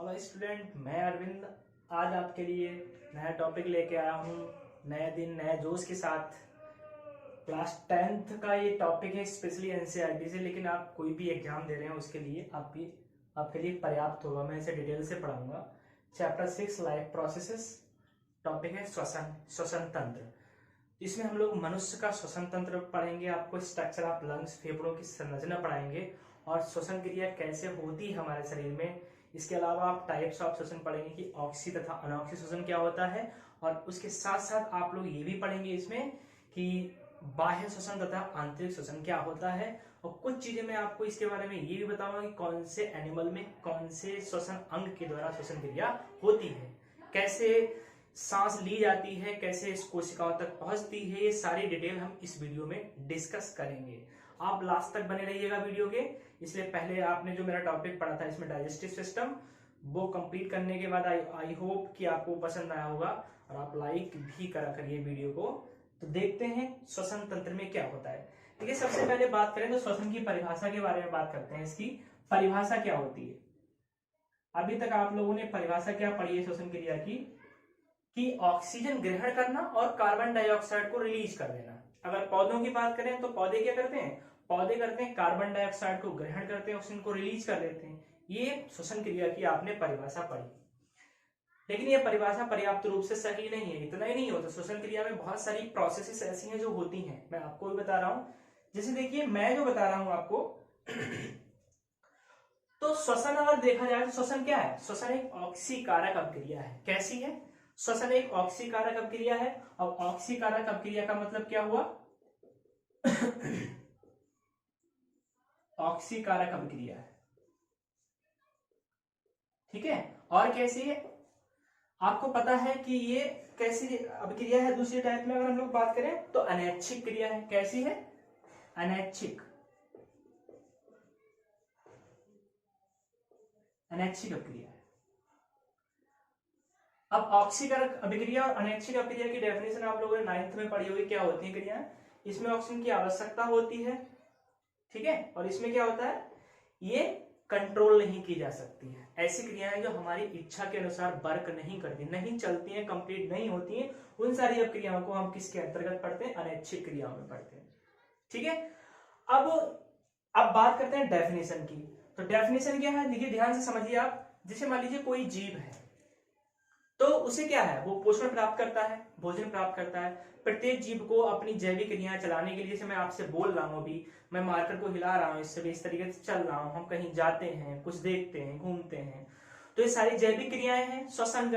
Hello student, मैं अरविंद आज आपके लिए नया टॉपिक लेके आया हूँ। नए दिन नए जोश के साथ। क्लास 10th का ये टॉपिक है स्पेशली एनसीईआरटी से, लेकिन आप कोई भी एग्जाम दे रहे हैं उसके लिए आपके लिए पर्याप्त होगा। मैं इसे डिटेल से पढ़ाऊंगा। Chapter 6 life processes. टॉपिक है श्वसन तंत्र। इसमें हम लोग मनुष्य का श्वसन तंत्र पढ़ेंगे, आपको स्ट्रक्चर ऑफ लंग्स, फेफड़ों की संरचना पढ़ाएंगे और श्वसन क्रिया कैसे होती है हमारे शरीर में। इसके अलावा आप टाइप्स ऑफ श्वसन पढ़ेंगे कि ऑक्सी तथा अनॉक्सी श्वसन क्या होता है, और उसके साथ साथ आप लोग ये भी पढ़ेंगे इसमें कि बाह्य श्वसन तथा आंतरिक श्वसन क्या होता है। और कुछ चीजें मैं आपको इसके बारे में ये भी बताऊंगा कि कौन से एनिमल में कौन से श्वसन अंग के द्वारा श्वसन क्रिया होती है, कैसे सांस ली जाती है, कैसे इस कोशिकाओं तक पहुंचती है। ये सारी डिटेल हम इस वीडियो में डिस्कस करेंगे। आप लास्ट तक बने रहिएगा वीडियो के। इसलिए पहले आपने जो मेरा टॉपिक पढ़ा था इसमें डाइजेस्टिव सिस्टम, वो कंप्लीट करने के बाद आई होप कि आपको पसंद आया होगा और आप लाइक भी करा करिए वीडियो को। तो देखते हैं श्वसन तंत्र में क्या होता है। देखिए, सबसे पहले बात करें तो श्वसन की परिभाषा के बारे में बात करते हैं। इसकी परिभाषा क्या होती है। अभी तक आप लोगों ने परिभाषा क्या पढ़ी है श्वसन क्रिया की, कि ऑक्सीजन ग्रहण करना और कार्बन डाइऑक्साइड को रिलीज कर देना। अगर पौधों की बात करें तो पौधे क्या करते हैं, पौधे करते हैं कार्बन डाइऑक्साइड को ग्रहण करते हैं, ऑक्सीजन को रिलीज कर देते हैं। ये श्वसन क्रिया की आपने परिभाषा पढ़ी, लेकिन ये परिभाषा पर्याप्त रूप से सही नहीं है। इतना ही नहीं होता, श्वसन क्रिया में बहुत सारी प्रोसेसेस ऐसी हैं जो होती हैं। मैं आपको भी बता रहा हूं। जैसे देखिए, मैं जो बता रहा हूं आपको तो श्वसन अगर देखा जाए तो श्वसन क्या है, श्वसन एक ऑक्सीकारक अभिक्रिया है। कैसी है, श्वसन एक ऑक्सीकारक अभिक्रिया है। और ऑक्सीकारक अभिक्रिया का मतलब क्या हुआ ऑक्सीकारक अभिक्रिया है, ठीक है। और कैसी है, आपको पता है कि ये कैसी अभिक्रिया है। दूसरी टाइप में अगर हम लोग बात करें तो अनैच्छिक क्रिया है। कैसी है, अनैच्छिक अभिक्रिया है। अब ऑक्सीकारक अभिक्रिया और अनैच्छिक अभिक्रिया की डेफिनेशन आप लोगों ने 9th में पढ़ी होगी। क्या होती है क्रियाएं, इसमें ऑक्सीजन की आवश्यकता होती है, ठीक है। और इसमें क्या होता है, ये कंट्रोल नहीं की जा सकती है। ऐसी क्रियाएं जो हमारी इच्छा के अनुसार वर्क नहीं करती, नहीं चलती हैं, कंप्लीट नहीं होती हैं, उन सारी अभिक्रियाओं को हम किसके अंतर्गत पढ़ते हैं, अनैच्छिक क्रियाओं में पढ़ते हैं, ठीक है। अब बात करते हैं डेफिनेशन की। तो डेफिनेशन क्या है, देखिए ध्यान से समझिए आप। जैसे मान लीजिए कोई जीव है तो उसे क्या है, वो पोषण प्राप्त करता है, भोजन प्राप्त करता है। प्रत्येक जीव को अपनी जैविक क्रियाएं चलाने के लिए, जैसे मैं आपसे बोल रहा हूं अभी, मैं मार्कर को हिला रहा हूं, इससे भी इस तरीके से चल रहा हूं, हम कहीं जाते हैं, कुछ देखते हैं, घूमते हैं, तो ये सारी जैविक क्रियाएं हैं। श्वसन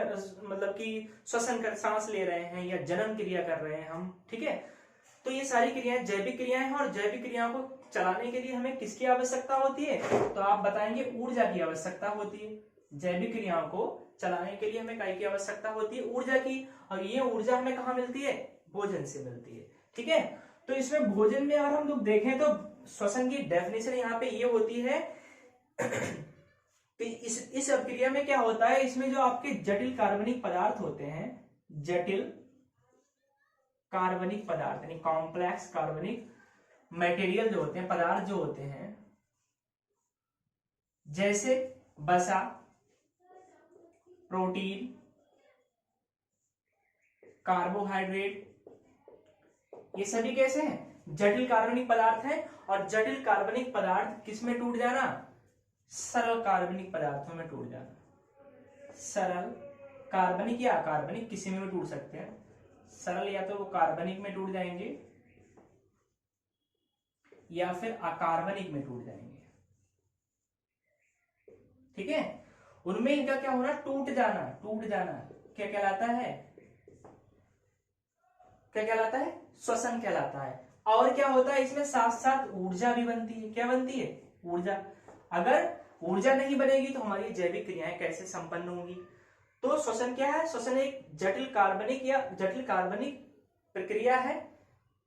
मतलब कि श्वसन कर सांस ले रहे हैं या जन्म क्रिया कर रहे हैं हम, ठीक है। तो ये सारी क्रियाएं जैविक क्रियाएं हैं। और जैविक क्रियाओं को चलाने के लिए हमें किसकी आवश्यकता होती है, तो आप बताएंगे ऊर्जा की आवश्यकता होती है। जैविक क्रियाओं को चलाने के लिए हमें काय की आवश्यकता होती है, ऊर्जा की। और ये ऊर्जा हमें कहाँ मिलती है, भोजन से मिलती है, ठीक है। तो इसमें भोजन में अगर हम लोग देखें तो श्वसन की डेफिनेशन यहाँ पे ये होती है कि इस अभिक्रिया में क्या होता है, इसमें जो आपके जटिल कार्बनिक पदार्थ होते हैं, जटिल कार्बनिक पदार्थ यानी कॉम्प्लेक्स कार्बनिक मटेरियल जो होते हैं, पदार्थ जो होते हैं, जैसे वसा, प्रोटीन, कार्बोहाइड्रेट, ये सभी कैसे हैं, जटिल कार्बनिक पदार्थ हैं। और जटिल कार्बनिक पदार्थ किस में टूट जाना, सरल कार्बनिक पदार्थों में टूट जाना। सरल कार्बनिक या अकार्बनिक किसी में भी टूट सकते हैं। सरल या तो वो कार्बनिक में टूट जाएंगे या फिर अकार्बनिक में टूट जाएंगे, ठीक है। उनमें इनका क्या होना, टूट जाना। टूट जाना क्या कहलाता है, क्या कहलाता है, श्वसन कहलाता है। और क्या होता है, इसमें साथ साथ ऊर्जा भी बनती है। क्या बनती है, ऊर्जा। अगर ऊर्जा नहीं बनेगी तो हमारी जैविक क्रियाएं कैसे संपन्न होंगी। तो श्वसन क्या है, श्वसन एक जटिल कार्बनिक प्रक्रिया है,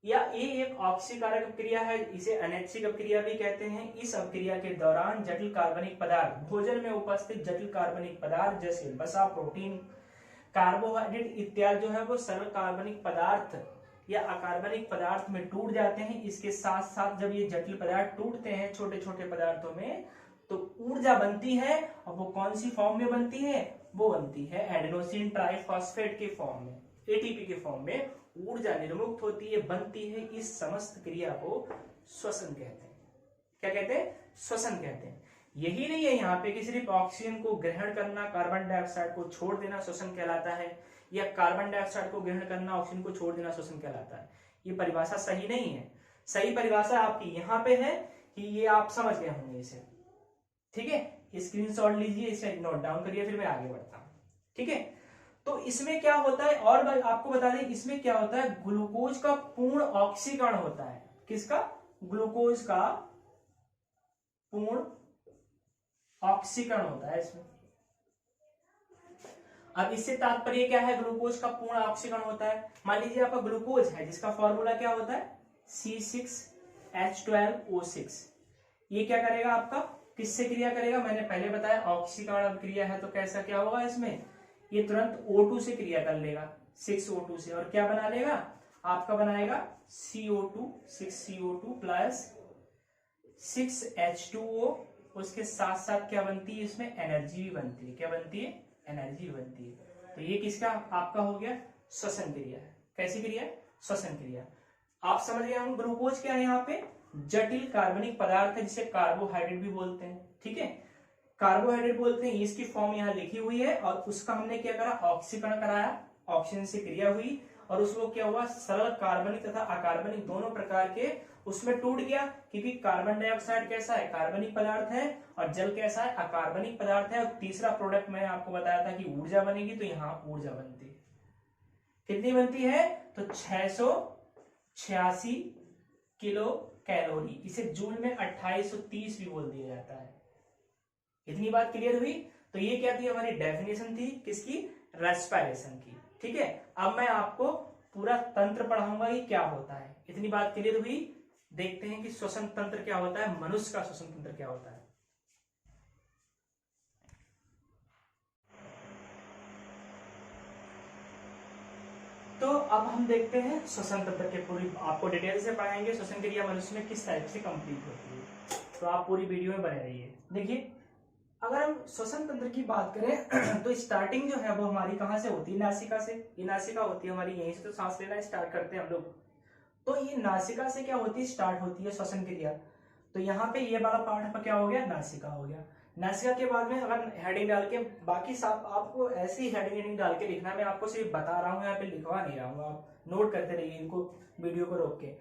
या ये एक ऑक्सीकारक अभिक्रिया है। इसे अनैच्छिक अभिक्रिया भी कहते हैं। इस अभिक्रिया के दौरान जटिल कार्बनिक पदार्थ, भोजन में उपस्थित जटिल कार्बनिक पदार्थ जैसे वसा, प्रोटीन, कार्बोहाइड्रेट इत्यादि जो है वो सरल कार्बनिक पदार्थ या अकार्बनिक पदार्थ में टूट जाते हैं। इसके साथ साथ जब ये जटिल पदार्थ टूटते हैं छोटे छोटे पदार्थों में, तो ऊर्जा बनती है, और वो कौन सी फॉर्म में बनती है, वो बनती है एडेनोसिन ट्राइफॉस्फेट के फॉर्म में, एटीपी के फॉर्म में ऊर्जा निर्मुक्त होती है, बनती है। इस समस्त क्रिया को श्वसन कहते हैं। क्या कहते हैं, श्वसन कहते हैं। यही नहीं है यहाँ पे कि सिर्फ ऑक्सीजन को ग्रहण करना, कार्बन डाइऑक्साइड को छोड़ देना श्वसन कहलाता है, या कार्बन डाइऑक्साइड को ग्रहण करना, ऑक्सीजन को छोड़ देना श्वसन कहलाता है। ये परिभाषा सही नहीं है। सही परिभाषा आपकी यहाँ पे है कि ये आप समझ गए होंगे इसे, ठीक है। स्क्रीनशॉट लीजिए, इसे नोट डाउन करिए, फिर मैं आगे बढ़ता हूँ, ठीक है। तो इसमें क्या होता है, और आपको बता दें, इसमें क्या होता है, ग्लूकोज का पूर्ण ऑक्सीकरण होता है। किसका, ग्लूकोज का पूर्ण ऑक्सीकरण होता है इसमें। अब इससे तात्पर्य क्या है, ग्लूकोज का पूर्ण ऑक्सीकरण होता है। मान लीजिए आपका ग्लूकोज है जिसका फॉर्मूला क्या होता है, C6H12O6। ये क्या करेगा, आपका किससे क्रिया करेगा, मैंने पहले बताया ऑक्सीकरण क्रिया है, तो कैसा क्या होगा इसमें, ये तुरंत O2 से क्रिया कर लेगा, 6O2 से, और क्या बना लेगा, आपका बनाएगा CO2, 6CO2 प्लस 6H2O। उसके साथ साथ क्या बनती है, इसमें एनर्जी भी बनती है। क्या बनती है, एनर्जी बनती है। तो ये किसका आपका हो गया, श्वसन क्रिया है। कैसी क्रिया, श्वसन क्रिया। आप समझ गए हम, ग्लूकोज क्या है यहाँ पे, जटिल कार्बनिक पदार्थ है, जिसे कार्बोहाइड्रेट भी बोलते हैं, ठीक है। कार्बोहाइड्रेट बोलते हैं, इसकी फॉर्म यहाँ लिखी हुई है, और उसका हमने क्या करा, ऑक्सीकरण कराया, ऑक्सीजन से क्रिया हुई, और उसको क्या हुआ, सरल कार्बनिक तथा अकार्बनिक दोनों प्रकार के उसमें टूट गया, क्योंकि कार्बन डाइऑक्साइड कैसा है, कार्बनिक पदार्थ है, और जल कैसा है, अकार्बनिक पदार्थ है। और तीसरा प्रोडक्ट मैंने आपको बताया था कि ऊर्जा बनेगी, तो यहाँ ऊर्जा बनती है। कितनी बनती है, तो 686 किलो कैलोरी। इसे जूल में 2830 भी बोल दिया जाता है। इतनी बात क्लियर हुई। तो ये क्या थी, हमारी डेफिनेशन थी किसकी, रेस्पिरेशन की, ठीक है। अब मैं आपको पूरा तंत्र पढ़ाऊंगा कि क्या होता है। इतनी बात क्लियर हुई। देखते हैं कि श्वसन तंत्र क्या होता है, मनुष्य का श्वसन तंत्र क्या होता है। तो अब हम देखते हैं श्वसन तंत्र के, पूरी आपको डिटेल से पढ़ाएंगे श्वसन क्रिया मनुष्य में किस टाइप से कंप्लीट होती है। तो आप पूरी वीडियो में बने रहिए। देखिए, अगर हम श्वसन तंत्र की बात करें तो स्टार्टिंग जो है वो हमारी कहाँ से होती है, नासिका से। ये नासिका होती है हमारी, यहीं से तो सांस लेना स्टार्ट करते हैं हम लोग। तो ये नासिका से क्या होती है, स्टार्ट होती है श्वसन क्रिया। तो यहाँ पे ये वाला पार्ट क्या हो गया, नासिका हो गया। नासिका के बाद में अगर हेडिंग डाल के, बाकी सब आपको ऐसी हेडिंग डाल के लिखना, मैं आपको सिर्फ बता रहा हूँ, यहाँ पे लिखवा नहीं रहा हूँ, आप नोट करते रहिए इनको, वीडियो को रोक के।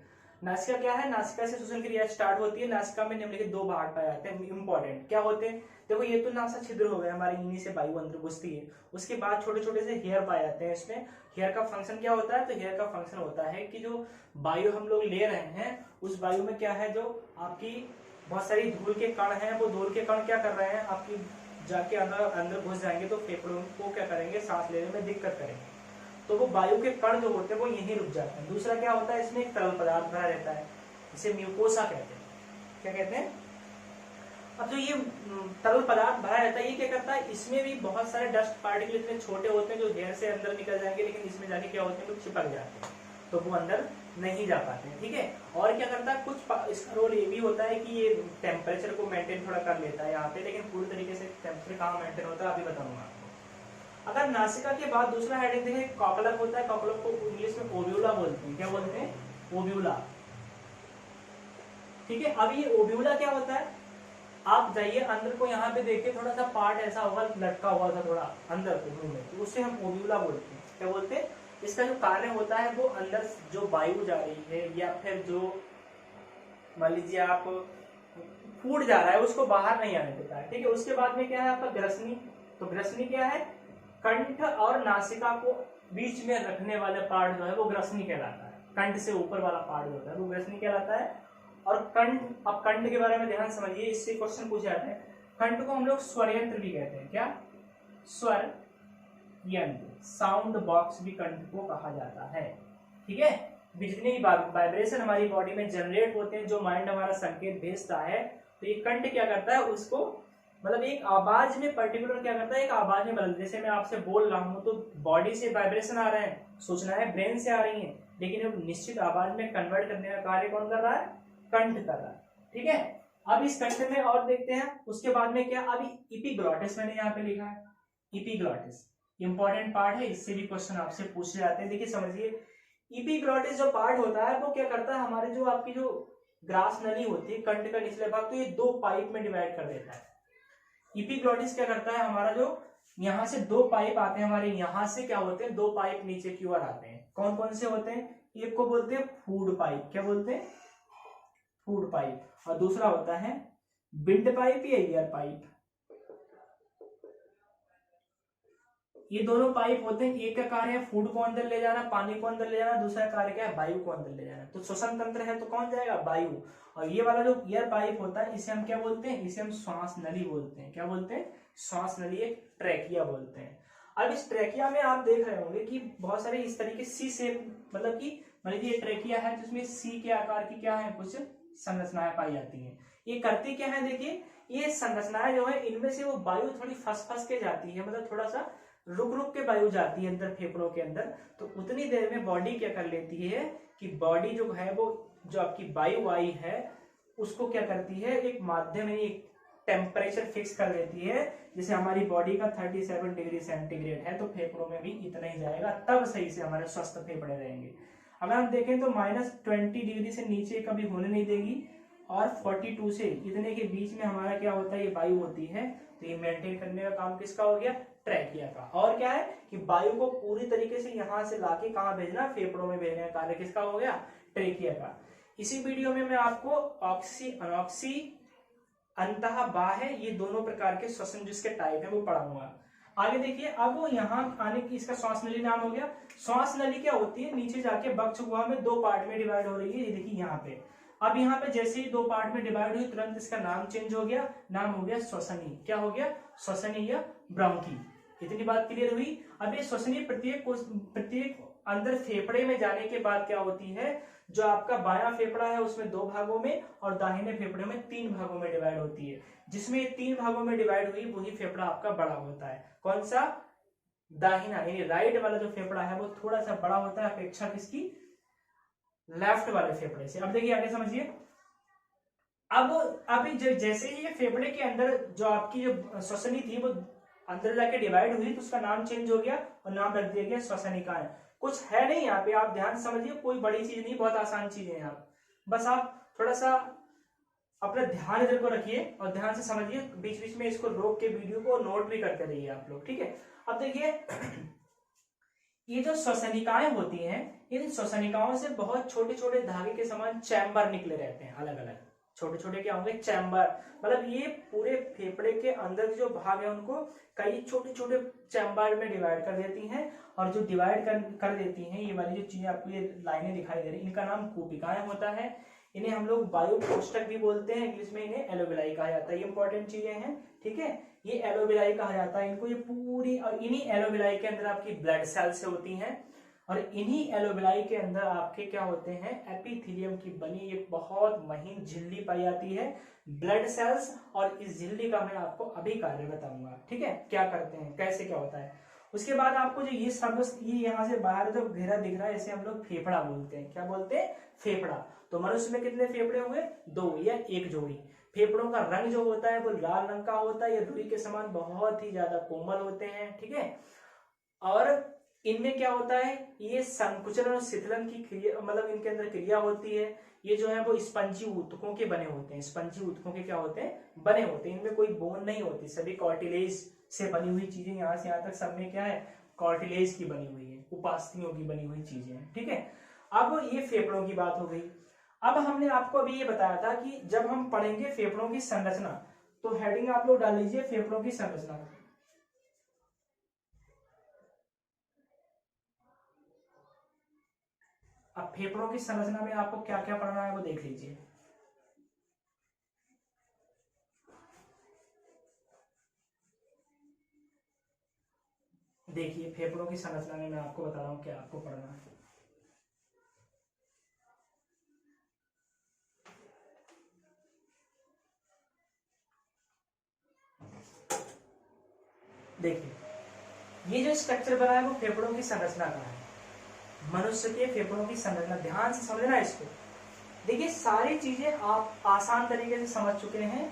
नासिका क्या है, नासिका से श्वसन क्रिया स्टार्ट होती है। नासिका में निम्नलिखित दो भाग पाए जाते हैं, इंपॉर्टेंट क्या होते हैं। देखो, ये तो नासा छिद्र हो गए हमारे, इन्हीं से वायु अंदर घुसती है। उसके बाद छोटे छोटे से हेयर पाए जाते हैं इसमें। हेयर का फंक्शन क्या होता है, तो हेयर का फंक्शन होता है कि जो वायु हम लोग ले रहे हैं, उस वायु में क्या है, जो आपकी बहुत सारी धूल के कण हैं, वो धूल के कण क्या कर रहे हैं, आपकी जाके अंदर घुस जाएंगे, तो फेफड़ों को क्या करेंगे, सांस लेने में दिक्कत करेंगे। तो वो वायु के कण जो होते हैं वो यहीं रुक जाते हैं। दूसरा क्या होता है, इसमें एक तरल पदार्थ भरा रहता है, इसे म्यूकोसा कहते हैं। क्या कहते हैं, अब जो ये तरल पदार्थ भरा रहता है, ये क्या करता है, इसमें भी बहुत सारे डस्ट पार्टिकल इतने छोटे होते हैं जो हेयर से अंदर निकल जाएंगे, लेकिन इसमें जाके क्या होते हैं, कुछ चिपक जाते हैं, तो वो अंदर नहीं जा पाते हैं, ठीक है। और क्या करता है, कुछ इसका रोल ये भी होता है कि ये टेम्परेचर को मेंटेन थोड़ा कर लेता है यहाँ पे, लेकिन पूरी तरीके से टेम्परेचर कहाँ मेंटेन होता है अभी बताऊंगा आपको। अगर नासिका के बाद दूसरा हेडिंग देखें, कॉकलक होता है। कॉकलक को इंग्लिश में ओव्यूला बोलते हैं। क्या बोलते हैं, ओव्यूला, ठीक है। अब ये ओव्यूला क्या होता है, आप जाइए अंदर को, यहाँ पे देखिए थोड़ा सा पार्ट ऐसा होगा, लटका हुआ था थोड़ा अंदर को मुंह में, तो उससे हम ओव्यूला बोलते हैं। क्या बोलते हैं, इसका जो कार्य होता है, वो अंदर जो वायु जा रही है, या फिर जो मान लीजिए आप फूड जा रहा है, उसको बाहर नहीं आने देता है, ठीक है। उसके बाद में क्या है आपका ग्रसनी। तो ग्रसनी क्या है, कंठ और नासिका को बीच में रखने वाले पार्ट जो है वो ग्रसनी कहलाता है। कंठ से ऊपर वाला पार्ट जो होता है वो ग्रसनी कहलाता है। और कंठ, अब कंठ के बारे में ध्यान समझिए, इससे क्वेश्चन पूछे जाते हैं। कंठ को हम लोग स्वर यंत्र भी कहते हैं। क्या, स्वर यंत्र, साउंड बॉक्स भी कंठ को कहा जाता है, ठीक है। जितने भी वाइब्रेशन हमारी बॉडी में जनरेट होते हैं, जो माइंड हमारा संकेत भेजता है, तो ये कंठ क्या करता है, उसको मतलब एक आवाज में पर्टिकुलर क्या करता है, एक आवाज में बदल। जैसे मैं आपसे बोल रहा हूँ तो बॉडी से वाइब्रेशन आ रहे हैं, सूचना है ब्रेन से आ रही है, लेकिन अब निश्चित आवाज में कन्वर्ट करने का कार्य कौन कर रहा है, कंठ कर रहा है, ठीक है। अब इस स्ट्रक्चर में और देखते हैं, उसके बाद में क्या, अभी इपिग्लॉटिस मैंने यहाँ पे लिखा है, इपिग्लॉटिस इंपॉर्टेंट पार्ट है, इससे भी क्वेश्चन आपसे पूछे जाते हैं। देखिए समझिए, इपिग्लॉटिस जो पार्ट होता है वो क्या करता है, हमारे जो आपकी जो ग्रास नली होती है, कंठ का निचले भाग, तो ये दो पाइप में डिवाइड कर देता है। इपिग्लॉटिस क्या करता है, हमारा जो यहाँ से दो पाइप आते हैं हमारे, यहाँ से क्या होते हैं, दो पाइप नीचे की ओर आते हैं। कौन कौन से होते हैं, एक को बोलते हैं फूड पाइप, क्या बोलते हैं, फूड पाइप, और दूसरा होता है विंड पाइप या एयर पाइप। ये दोनों पाइप होते हैं, एक का कार्य है फूड को अंदर ले जाना, पानी को अंदर ले जाना, दूसरा कार्य क्या है, वायु को अंदर ले जाना। तो श्वसन तंत्र है तो कौन जाएगा, वायु। और ये वाला जो एयर पाइप होता है इसे हम क्या बोलते हैं, इसे हम श्वास नली बोलते हैं। क्या बोलते हैं, श्वास नली, एक ट्रैकिया बोलते हैं। अब इस ट्रैकिया में आप देख रहे होंगे कि बहुत सारे इस तरीके सी शेप, मतलब कि मान लीजिए ये ट्रैकिया है जिसमें सी के आकार की क्या है, कुछ संरचनाएं पाई जाती हैं। ये करती क्या है, देखिए ये संरचनाएं जो है इनमें से वो वायु थोड़ी फंस के जाती है, मतलब थोड़ा सा रुक रुक के वायु जाती है अंदर फेफड़ों के अंदर। तो उतनी देर में बॉडी क्या कर लेती है कि बॉडी जो है वो जो आपकी वायु आई है उसको क्या करती है, एक माध्यम यानी एक टेम्परेचर फिक्स कर देती है। जैसे हमारी बॉडी का 37 डिग्री सेंटीग्रेड है तो फेफड़ों में भी इतना ही जाएगा, तब सही से हमारे स्वस्थ फेफड़े रहेंगे। अगर हम देखें तो -20 डिग्री से नीचे कभी होने नहीं देगी, और 42 से इतने के बीच में हमारा क्या होता है, ये वायु होती है। तो ये मेंटेन करने का काम किसका हो गया, ट्रैकिया का। और क्या है कि वायु को पूरी तरीके से यहां से लाके कहां भेजना, फेफड़ों में भेजने का कार्य किसका हो गया, ट्रैकिया का। इसी वीडियो में मैं आपको ऑक्सी अनॉक्सी अंतः बाह्य ये दोनों प्रकार के श्वसन जिसके टाइप है वो पढ़ाऊंगा। आगे देखिए, अब वो यहाँ आने की इसका श्वास नली नाम हो गया। श्वास नली क्या होती है, नीचे जाके वक्ष गुहा में दो पार्ट में डिवाइड हो रही है, ये देखिए यहाँ पे। अब यहाँ पे जैसे ही दो पार्ट में डिवाइड हुई तुरंत इसका नाम चेंज हो गया, नाम हो गया श्वसनी। क्या हो गया, श्वसनी या ब्रोंकी। इतनी बात क्लियर हुई। अब ये श्वसनी प्रत्येक अंदर फेफड़े में जाने के बाद क्या होती है, जो आपका बायां फेफड़ा है उसमें दो भागों में और दाहिने फेफड़े में तीन भागों में डिवाइड होती है। जिसमें ये तीन भागों में डिवाइड हुई वही फेफड़ा आपका बड़ा होता है। कौन सा, दाहिना यानी राइट वाला जो फेफड़ा है वो थोड़ा सा बड़ा होता है अपेक्षा किसकी, लेफ्ट वाले फेफड़े से। अब देखिए आगे समझिए, अब अभी जैसे ही ये फेफड़े के अंदर जो आपकी जो श्वसनी थी वो अंदर जाके डिवाइड हुई तो उसका नाम चेंज हो गया और नाम रख दिया गया श्वसनिकाएं। कुछ है नहीं यहाँ पे, आप ध्यान समझिए, कोई बड़ी चीज नहीं, बहुत आसान चीज है यहाँ। बस आप थोड़ा सा अपना ध्यान इधर को रखिए और ध्यान से समझिए, बीच बीच में इसको रोक के वीडियो को नोट भी करते रहिए आप लोग, ठीक है। अब देखिए ये जो श्वसनिकाएं होती हैं, इन श्वसनिकाओं से बहुत छोटे छोटे धागे के समान चैम्बर निकले रहते हैं, अलग अलग छोटे छोटे क्या होंगे, चैम्बर। मतलब ये पूरे फेफड़े के अंदर जो भाग है उनको कई छोटे छोटे चैम्बर में डिवाइड कर देती हैं। और जो डिवाइड कर देती हैं, ये वाली जो चीजें आपको ये लाइनें दिखाई दे रही, इनका नाम कूपिकाएं होता है। इन्हें हम लोग वायु कोष्ठक भी बोलते हैं, इंग्लिश में इन्हें एलोविलाई कहा जाता है। ये इंपॉर्टेंट चीजें हैं, ठीक है। ये एलोविलाई कहा जाता है इनको, ये पूरी, और इन्हीं एलोविलाई के अंदर आपकी ब्लड सेल्स होती हैं। और इन्हीं एलोविलाई के अंदर आपके क्या होते हैं, एपिथेलियम की बनी एक बहुत महीन झिल्ली पाई जाती है, ब्लड सेल्स। और इस झिल्ली का मैं आपको अभी कार्य बताऊंगा, ठीक है, क्या करते हैं, कैसे क्या होता है। उसके बाद आपको जो ये सब ये यहाँ से बाहर जो घेरा दिख रहा है इसे हम लोग फेफड़ा बोलते हैं। क्या बोलते हैं, फेफड़ा। तो मनुष्य में कितने फेफड़े हुए, दो या एक जोड़ी। फेफड़ों का रंग जो होता है वो लाल रंग का होता है, ये रुई के समान बहुत ही ज्यादा कोमल होते हैं, ठीक है। और इनमें क्या होता है, ये संकुचन और शिथिलन की क्रिया, मतलब इनके अंदर क्रिया होती है। ये जो है वो स्पंजी ऊतकों के बने होते हैं, स्पंजी ऊतकों के क्या होते हैं, बने होते हैं। इनमें कोई बोन नहीं होती, सभी कार्टिलेज से बनी हुई चीजें, यहाँ से यहाँ तक सब में क्या है, कार्टिलेज की बनी हुई है, उपास्थियों की बनी हुई चीजें हैं, ठीक है। अब ये फेफड़ों की बात हो गई। अब हमने आपको अभी ये बताया था कि जब हम पढ़ेंगे फेफड़ों की संरचना, तो हेडिंग आप लोग डाल लीजिए फेफड़ों की संरचना। अब फेफड़ों की संरचना में आपको क्या क्या पढ़ना है वो देख लीजिए। देखिए फेफड़ों की संरचना में मैं आपको बता रहा हूं क्या आपको पढ़ना है। देखिए ये जो स्ट्रक्चर बना है वो फेफड़ों की संरचना का है, मनुष्य के फेफड़ों की संरचना। ध्यान से समझना इसको, देखिए सारी चीजें आप आसान तरीके से समझ चुके हैं।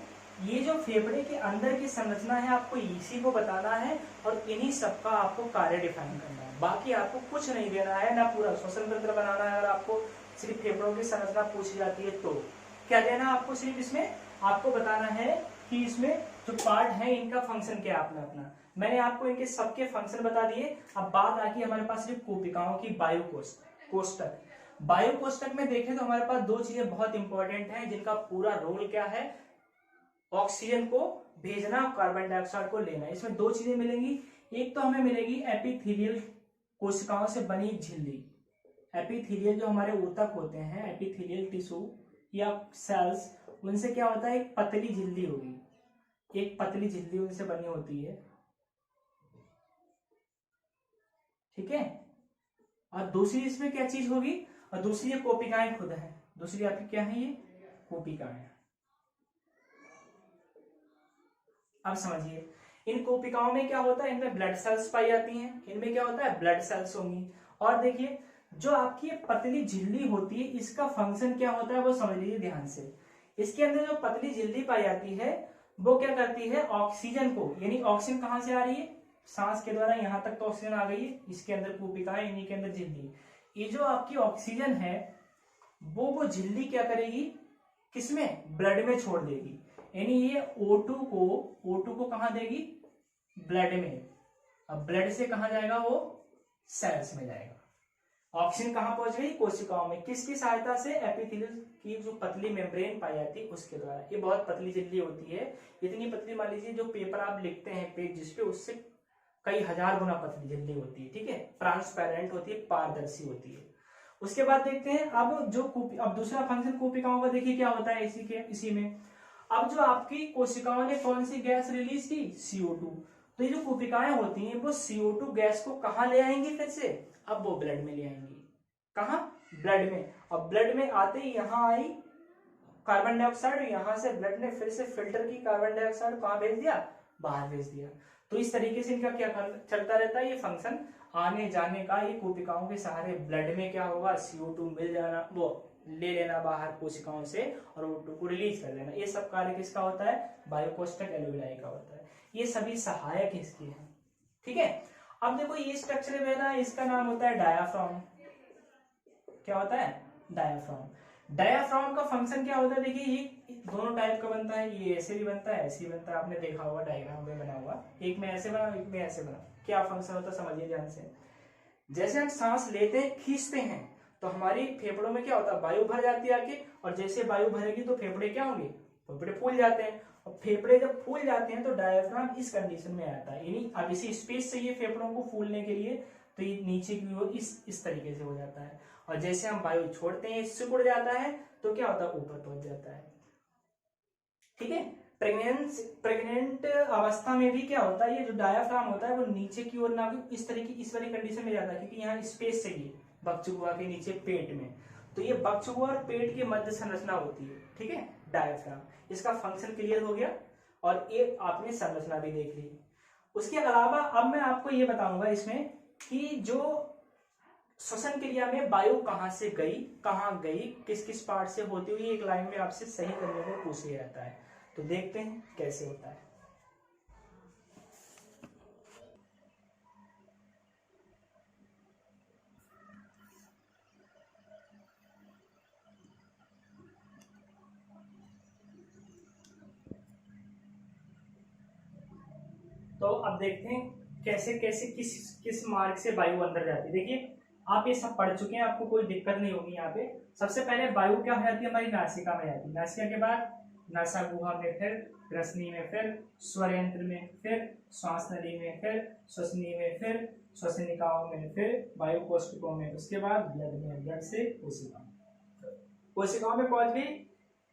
ये जो फेफड़े के अंदर की संरचना है आपको इसी को बताना है और इन्हीं सबका आपको कार्य डिफाइन करना है। बाकी आपको कुछ नहीं देना है, ना पूरा श्वसन तंत्र बनाना है। अगर आपको सिर्फ फेफड़ों की संरचना पूछी जाती है तो क्या देना आपको, सिर्फ इसमें आपको बताना है कि इसमें जो पार्ट है इनका फंक्शन क्या है अपना अपना। मैंने आपको इनके सबके फंक्शन बता दिए। अब बात आती है हमारे पास सिर्फ कोशिकाओं की वायु कोष्ठक। वायु कोष्ठक में देखें तो हमारे पास दो चीजें बहुत इंपॉर्टेंट हैं जिनका पूरा रोल क्या है, ऑक्सीजन को भेजना, कार्बन डाइऑक्साइड को लेना। इसमें दो चीजें मिलेंगी। एक तो हमें मिलेगी एपिथेलियल कोशिकाओं से बनी झिल्ली। एपिथेलियल जो हमारे ऊतक होते हैं, एपिथेलियल टिश्यू या सेल्स, उनसे क्या होता है, एक पतली झिल्ली होगी, एक पतली झिल्ली उनसे बनी होती है, ठीक है। और दूसरी इसमें क्या चीज होगी, और दूसरी ये कोशिकाएं खुद है, दूसरी आपकी क्या है, ये कोशिकाएं। अब समझिए इन कोशिकाओं में क्या होता है, इनमें ब्लड सेल्स पाई जाती हैं, इनमें क्या होता है, ब्लड सेल्स होंगी। और देखिए जो आपकी पतली झिल्ली होती है इसका फंक्शन क्या होता है वो समझ लीजिए ध्यान से। इसके अंदर जो पतली झिल्ली पाई जाती है वो क्या करती है, ऑक्सीजन को, यानी ऑक्सीजन कहां से आ रही है, सांस के द्वारा, यहां तक तो ऑक्सीजन आ गई है, इसके अंदर कोशिकाएं, इन्हीं के अंदर झिल्ली। ये जो आपकी ऑक्सीजन है वो झिल्ली क्या करेगी, किसमें, ब्लड में छोड़ देगी। यानी ये O2 को कहां देगी, ब्लड में। अब ब्लड से कहां जाएगा, वो सेल्स में जाएगा। ऑक्सीजन कहां पहुंच गई, कोशिकाओं में, किसकी सहायता से, एपिथेलियल की जो पतली मेम्ब्रेन पाई जाती है उसके द्वारा। ये बहुत पतली झिल्ली होती है, इतनी पतली, मान लीजिए जो पेपर आप लिखते हैं पेज जिसपे, उससे कई हजार गुना पतली झिल्ली होती है, ठीक है। ट्रांसपेरेंट होती है, पारदर्शी होती है। उसके बाद देखते हैं अब दूसरा फंक्शन कोशिकाओं का देखिए क्या होता है इसी में। अब जो आपकी कोशिकाओं ने कौन सी गैस रिलीज की, CO2। तो ये जो कोशिकाएं होती हैं वो CO2 गैस को कहां ले आएंगी, फिर से अब वो ब्लड में ले आएंगी। कहां, ब्लड में। अब ब्लड में आते ही यहां आई कार्बन डाइऑक्साइड, यहां से ब्लड ने फिर से फिल्टर की कार्बन डाइऑक्साइड कहां भेज दिया, बाहर भेज दिया। तो इस तरीके से इनका क्या चलता रहता है, ये फंक्शन आने जाने का। ये कोशिकाओं के सहारे ब्लड में क्या होगा, CO2 मिल जाना, वो ले लेना बाहर कोशिकाओं से, और O2 को रिलीज कर देना। ये सब कार्य किसका होता है, वायुकोष्ठक एल्वेओलाई का होता है। ये सभी सहायक इसके हैं, ठीक है। अब देखो ये स्ट्रक्चर में ना, इसका नाम होता है डायाफ्राम। क्या होता है, डायाफ्राम। डायाफ्राम का फंक्शन क्या होता है, देखिए ये दोनों टाइप का बनता है, ये ऐसे भी बनता है, ऐसे भी बनता है, आपने देखा होगा डायग्राम में बना हुआ, एक में ऐसे बना, एक में ऐसे बना। क्या फंक्शन होता है समझिए ध्यान से। जैसे हम सांस लेते हैं, खींचते हैं, तो हमारी फेफड़ों में क्या होता है, वायु भर जाती है आके, और जैसे वायु भरेगी तो फेफड़े क्या होंगे, फेफड़े फूल जाते हैं। और फेफड़े जब फूल जाते हैं तो डायफ्राम इस कंडीशन में आता है, यानी अब इसी स्पेस चाहिए फेफड़ों को फूलने के लिए, तो ये नीचे की ओर इस तरीके से हो जाता है। और जैसे हम वायु छोड़ते हैं, सिकुड़ जाता है, तो क्या होता है, ऊपर पहुंच जाता है, ठीक है। प्रेग्नेंट अवस्था में भी क्या होता है, ये जो डायाफ्राम होता है वो नीचे की ओर ना, इस तरीके इस वाली कंडीशन में जाता है, क्योंकि यहाँ स्पेस चाहिए बकचुआ के नीचे पेट में। तो ये बकचुआ और पेट की मध्य संरचना होती है, ठीक है, डायाफ्राम। इसका फंक्शन क्लियर हो गया, और ये आपने संरचना भी देख ली। उसके अलावा अब मैं आपको ये बताऊंगा इसमें कि जो श्वसन क्रिया में वायु कहां से गई, कहां गई, किस किस पार्ट से होती हुई, एक लाइन में आपसे सही करने को पूछ लिया जाता है। तो देखते हैं कैसे होता है। तो अब देखते हैं कैसे कैसे किस किस मार्ग से वायु अंदर जाती है। देखिए आप ये सब पढ़ चुके हैं, आपको कोई दिक्कत नहीं होगी यहाँ पे। सबसे पहले वायु क्या हो जाती है, हमारी नासिका में जाती है, नासिका के बाद नासा गुहा में, फिर ग्रसनी में, फिर स्वर यंत्र में, फिर श्वास नली में, फिर श्वसनी में, फिर श्वसनिकाओं में, फिर वायु कोष्ठकों में, उसके बाद ब्लड में, ब्लड से कोशिकाओं में पहुंच गई।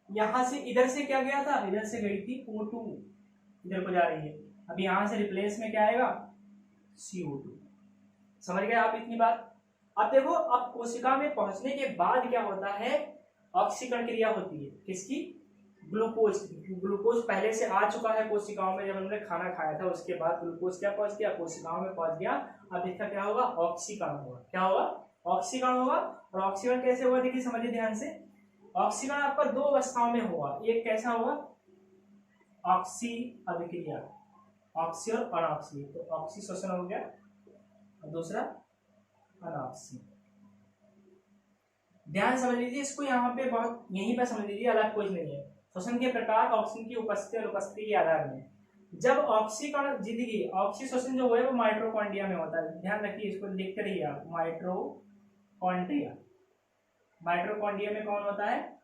यहाँ से इधर से क्या गया था, इधर से गई थी O2, इधर को जा रही है। अब यहां से रिप्लेस में क्या आएगा, CO2। समझ गए आप इतनी बात। अब देखो, अब कोशिका में पहुंचने के बाद क्या होता है, ऑक्सीकरण क्रिया होती है, किसकी, ग्लूकोज। ग्लूकोज पहले से आ चुका है कोशिकाओं में, जब हमने खाना खाया था उसके बाद ग्लूकोज क्या पहुंच गया, कोशिकाओं में पहुंच गया। अब इसका क्या होगा, ऑक्सीकरण होगा। क्या होगा, ऑक्सीकरण होगा। और ऑक्सीकरण कैसे होगा, देखिए समझिए ध्यान से। ऑक्सीकरण आपका दो अवस्थाओं में होगा, एक कैसा होगा, ऑक्सी अभिक्रिया, ऑक्सी और अनऑक्सी, तो ऑक्सी श्वसन हो गया और दूसरा अनऑक्सी। ध्यान समझ लीजिए इसको, यहाँ पे बहुत यहीं पे समझ लीजिए, अलग कुछ नहीं है। श्वसन के प्रकार ऑक्सीजन की उपस्थिति और अनुपस्थिति के आधार में जब ऑक्सीकरण जिंदगी ऑक्सी श्वसन जो है वो माइटोकॉन्ड्रिया में होता है, ध्यान रखिए इसको लिखते रहिए आप, माइटोकॉन्ड्रिया, माइटोकॉन्ड्रिया में कौन होता है,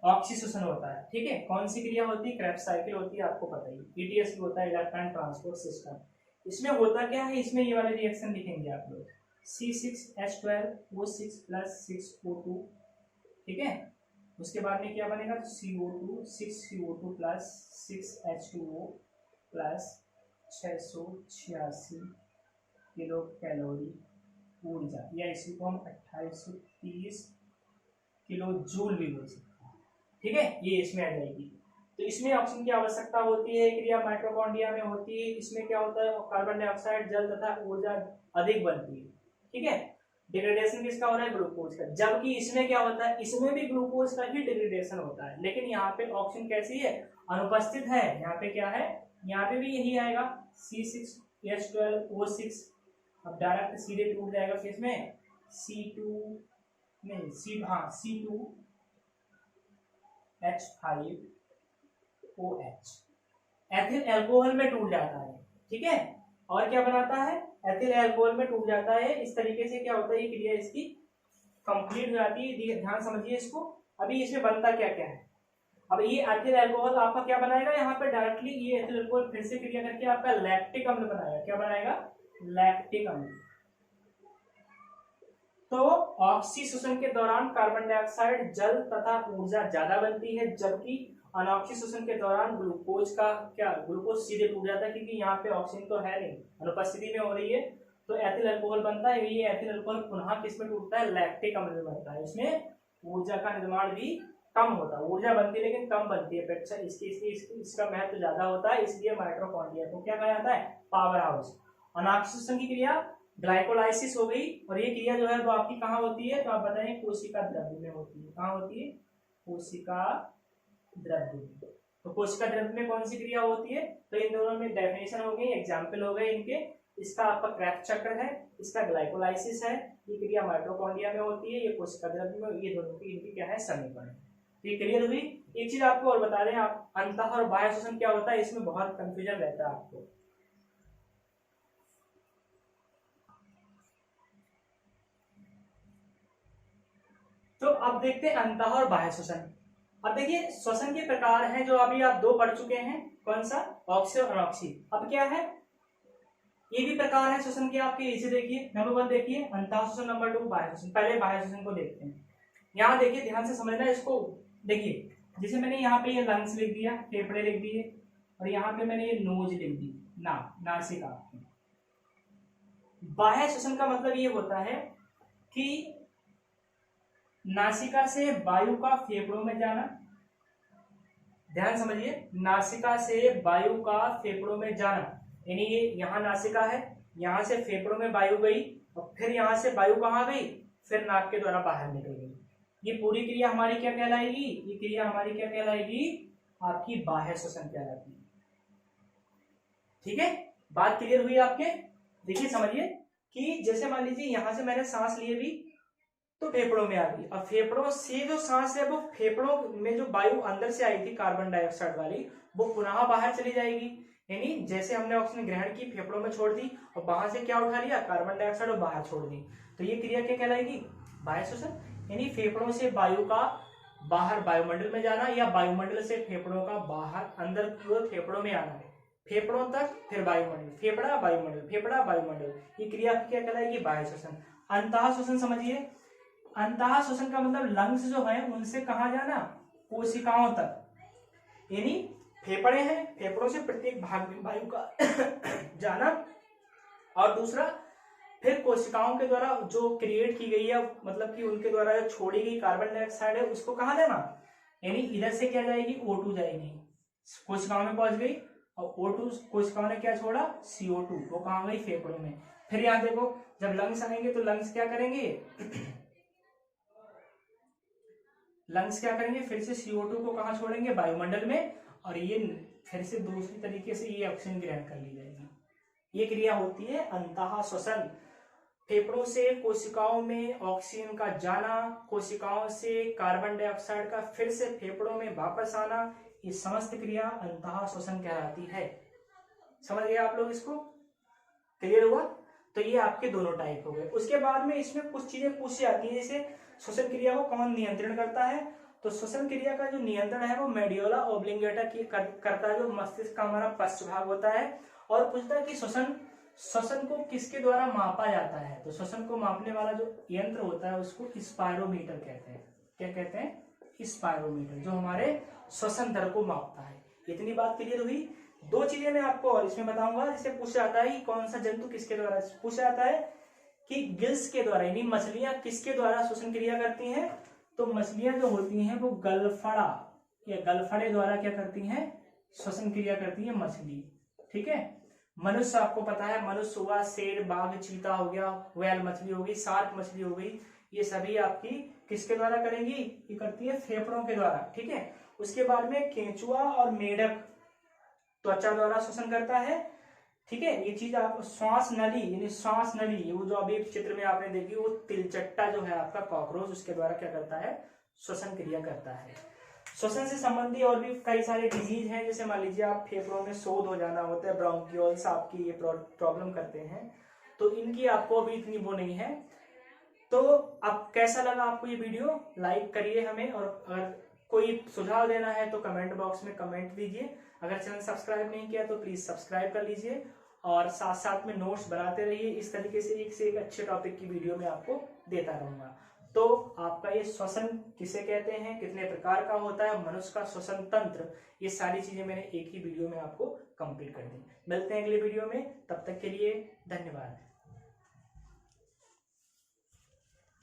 ऑक्सीजन होता है, ठीक है। कौन सी क्रिया होती है, क्रेब्स साइकिल होती है, आपको पता ही, ईटीएस भी होता है, इलेक्ट्रॉन ट्रांसपोर्ट सिस्टम। इसमें होता क्या है, इसमें ये वाले रिएक्शन लिखेंगे आप लोग, C6H12O6 + 6O2, ठीक है। उसके बाद में क्या बनेगा, तो CO2 6CO2 + 6H2O + 686 kilo calorie ऊर्जा, या इसी को हम 2830 किलो जूल भी बोल सकते हैं, ठीक है। ये इसमें आ जाएगी। तो इसमें ऑक्सीजन की आवश्यकता होती है, क्रिया माइटोकॉन्ड्रिया में होती है। इसमें क्या होता है, कार्बन डाइऑक्साइड, जल तथा ऊर्जा अधिक बनती है, ठीक है। डिग्रेडेशन किसका हो रहा है, ग्लूकोज का, जबकि इसमें क्या होता है, इसमें भी ग्लूकोज का ही डिग्रेडेशन होता है, लेकिन यहाँ पे ऑक्सीजन कैसी है, अनुपस्थित है। यहाँ पे क्या है, यहाँ पे भी यही आएगा C6H12O6, अब डायरेक्ट सीधे टूट जाएगा किसमें, C2 नहीं C2H5OH, एथिल अल्कोहल में टूट जाता है, ठीक है। और क्या बनाता है, एथिल अल्कोहल में टूट जाता है। इस तरीके से क्या होता है, ये क्रिया इसकी कंप्लीट हो जाती है। ध्यान समझिए इसको। अभी इसमें बनता क्या क्या है, अब ये एथिल अल्कोहल आपका क्या बनाएगा, यहाँ पे डायरेक्टली ये एथिल अल्कोहल फिर से क्रिया करके आपका लैक्टिक अम्ल बनाएगा। क्या बनाएगा, लैक्टिक अम्ल। तो ऑक्सीजन के दौरान कार्बन डाइऑक्साइड, जल तथा ऊर्जा ज्यादा बनती है, जबकि अनऑक्सीजन के दौरान ग्लूकोज का क्या, ग्लूकोज सीधे टूट जाता है, क्योंकि यहाँ पे ऑक्सीजन तो है नहीं, अनुपस्थिति में हो रही है, तो एथिल अल्कोहल बनता है। ये एथिल अल्कोहल पुनः किस में टूटता है, लैक्टिक अम्ल में बनता है। इसमें ऊर्जा का निर्माण भी कम होता है, ऊर्जा बनती है लेकिन कम बनती है अपेक्षा इसका महत्व ज्यादा होता है, इसलिए माइटोकॉन्ड्रिया को क्या कहा जाता है, पावर हाउस। अनऑक्सीजन की क्रिया ग्लाइकोलाइसिस हो गई, और ये क्रिया जो है वो आपकी कहाँ होती है, तो आप बताएं, कोशिका द्रव्य में होती है। कहाँ होती है, कोशिका द्रव्य में। तो कोशिका द्रव्य में कौन सी क्रिया होती है, तो इन दोनों में डेफिनेशन हो गई, एग्जाम्पल हो गए इनके। इसका आपका क्रेब्स चक्र है, इसका ग्लाइकोलाइसिस है, ये क्रिया माइटोकॉन्ड्रिया में होती है, ये कोशिका द्रव्य में, ये दोनों की इनकी क्या है, समीकरण। ये क्लियर हुई। एक चीज आपको और बता दें, आप अंतः और बाह्य श्वसन क्या होता है, इसमें बहुत कंफ्यूजन रहता है आपको। तो अब देखते हैं अंतः और बाह्य श्वसन। अब देखिए श्वसन के प्रकार हैं जो अभी आप दो पढ़ चुके हैं, कौन सा, ऑक्सी और अनऑक्सी। अब क्या है, ये भी प्रकार है श्वसन के आपके, इसे देखिए, नंबर 1 देखिए अंतः श्वसन, नंबर 2 बाह्य श्वसन। पहले बाह्य श्वसन को देखते हैं। यहाँ देखिए, ध्यान से समझना इसको। देखिए जैसे मैंने यहाँ पे ये लंग्स लिख दिया, फेफड़े लिख दिए, और यहाँ पे मैंने ये नोज लिख दी, नासिका। बाह्य श्वसन का मतलब ये होता है कि नासिका से वायु का फेफड़ों में जाना। ध्यान समझिए, नासिका से वायु का फेफड़ों में जाना, यानी ये यहाँ नासिका है, यहाँ से फेफड़ों में वायु गई, और फिर यहाँ से वायु कहाँ गई, फिर नाक के द्वारा बाहर निकल गई। ये पूरी क्रिया हमारी क्या कहलाएगी, ये क्रिया हमारी क्या कहलाएगी, आपकी बाह्य श्वसन कहलाती है। ठीक है, बात क्लियर हुई आपके। देखिए समझिए कि जैसे मान लीजिए यहाँ से मैंने सांस लिए भी तो फेफड़ों में आ गई, अब फेफड़ों से जो सांस है वो फेफड़ों में जो वायु अंदर से आई थी कार्बन डाइऑक्साइड वाली, वो पुनः बाहर चली जाएगी। यानी जैसे हमने ऑक्सीजन ग्रहण की, फेफड़ों में छोड़ दी, और वहां से क्या उठा लिया, कार्बन डाइऑक्साइड, और बाहर छोड़ दी। तो ये क्रिया क्या कहलाएगी, बाह्य श्वसन। यानी फेफड़ों से वायु का बाहर वायुमंडल में जाना, या वायुमंडल से फेफड़ों का बाहर अंदर की ओर फेफड़ों में आना, फेफड़ों तक, फिर वायुमंडल, फेफड़ा वायुमंडल, फेफड़ा वायुमंडल, ये क्रिया क्या कहलाएगी, बाह्य श्वसन। अंतः श्वसन समझिए, अंतः श्वसन का मतलब लंग्स जो है उनसे कहां जाना, कोशिकाओं तक। यानी फेफड़े हैं, फेफड़ों से प्रत्येक भाग में वायु का जाना, और दूसरा फिर कोशिकाओं के द्वारा जो क्रिएट की गई है, मतलब कि उनके द्वारा जो छोड़ी गई कार्बन डाइऑक्साइड है उसको कहां देना, यानी इधर से क्या जाएगी, O2 जाएगी, कोशिकाओं में पहुंच गई, और O2 कोशिकाओं ने क्या छोड़ा, CO2, वो कहां गई, फेफड़ों में। फिर यहां देखो, जब लंग्स आएंगे तो लंग्स क्या करेंगे, लंग्स क्या करेंगे, फिर से CO2 को कहाँ छोड़ेंगे, वायुमंडल में, और ये फिर से दूसरी तरीके से ये ऑक्सीजन ग्रहण कर ली जाएगी। ये क्रिया होती है अंतः श्वसन। फेफड़ों से कोशिकाओं में ऑक्सीजन का जाना, कोशिकाओं से कार्बन डाइऑक्साइड का फिर से फेफड़ों में वापस आना, ये समस्त क्रिया अंतः श्वसन कहलाती है। समझ गए आप लोग इसको? क्लियर हुआ? तो ये आपके दोनों टाइप हो गए। उसके बाद में इसमें कुछ चीजें पूछी जाती है, जैसे श्वसन क्रिया को कौन नियंत्रण करता है? तो श्वसन क्रिया का जो नियंत्रण है वो मेडियोला ओब्लिंगेटा की करता है, जो मस्तिष्क का हमारा पश्च भाग होता है। और पूछता है कि श्वसन को किसके द्वारा मापा जाता है? तो श्वसन को मापने वाला जो यंत्र होता है उसको स्पायरोमीटर कहते हैं। क्या कहते हैं? स्पायरोमीटर, जो हमारे श्वसन दर को मापता है। इतनी बात क्लियर हुई। दो चीजें मैं आपको और इसमें बताऊंगा। जिसे पूछा जाता है कि कौन सा जंतु किसके द्वारा, पूछा जाता है कि गिल्स के द्वारा, यानी मछलियां किसके द्वारा श्वसन क्रिया करती हैं? तो मछलियां जो होती हैं वो गलफड़ा या गलफड़े द्वारा क्या करती हैं? श्वसन क्रिया करती है मछली। ठीक है। मनुष्य आपको पता है, मनुष्य हुआ, शेर, बाघ, चीता हो गया, व्हेल मछली हो गई, शार्क मछली हो गई, ये सभी आपकी किसके द्वारा करेंगी? ये करती है फेफड़ों के द्वारा। ठीक है। उसके बाद में केंचुआ और मेढक त्वचा द्वारा श्वसन करता है। ठीक है। ये चीज आप श्वास नली, यानी श्वास नली, वो जो अभी चित्र में आपने देखी, वो तिलचट्टा जो है आपका कॉकरोच, उसके द्वारा क्या करता है? श्वसन क्रिया करता है। श्वसन से संबंधी और भी कई सारे डिजीज हैं, जैसे मान लीजिए आप फेफड़ों में शोध हो जाना होता है, ब्रोंकियोल्स आपकी ये प्रॉब्लम करते हैं, तो इनकी आपको अभी इतनी वो नहीं है। तो अब कैसा लगा आपको ये वीडियो? लाइक करिए हमें, और अगर कोई सुझाव देना है तो कमेंट बॉक्स में कमेंट दीजिए। अगर चैनल सब्सक्राइब नहीं किया तो प्लीज सब्सक्राइब कर लीजिए, और साथ साथ में नोट्स बनाते रहिए। इस तरीके से एक अच्छे टॉपिक की वीडियो में आपको देता रहूंगा। तो आपका ये श्वसन किसे कहते हैं, कितने प्रकार का होता है, मनुष्य का श्वसन तंत्र, ये सारी चीजें मैंने एक ही वीडियो में आपको कंप्लीट कर दी। मिलते हैं अगले वीडियो में, तब तक के लिए धन्यवाद।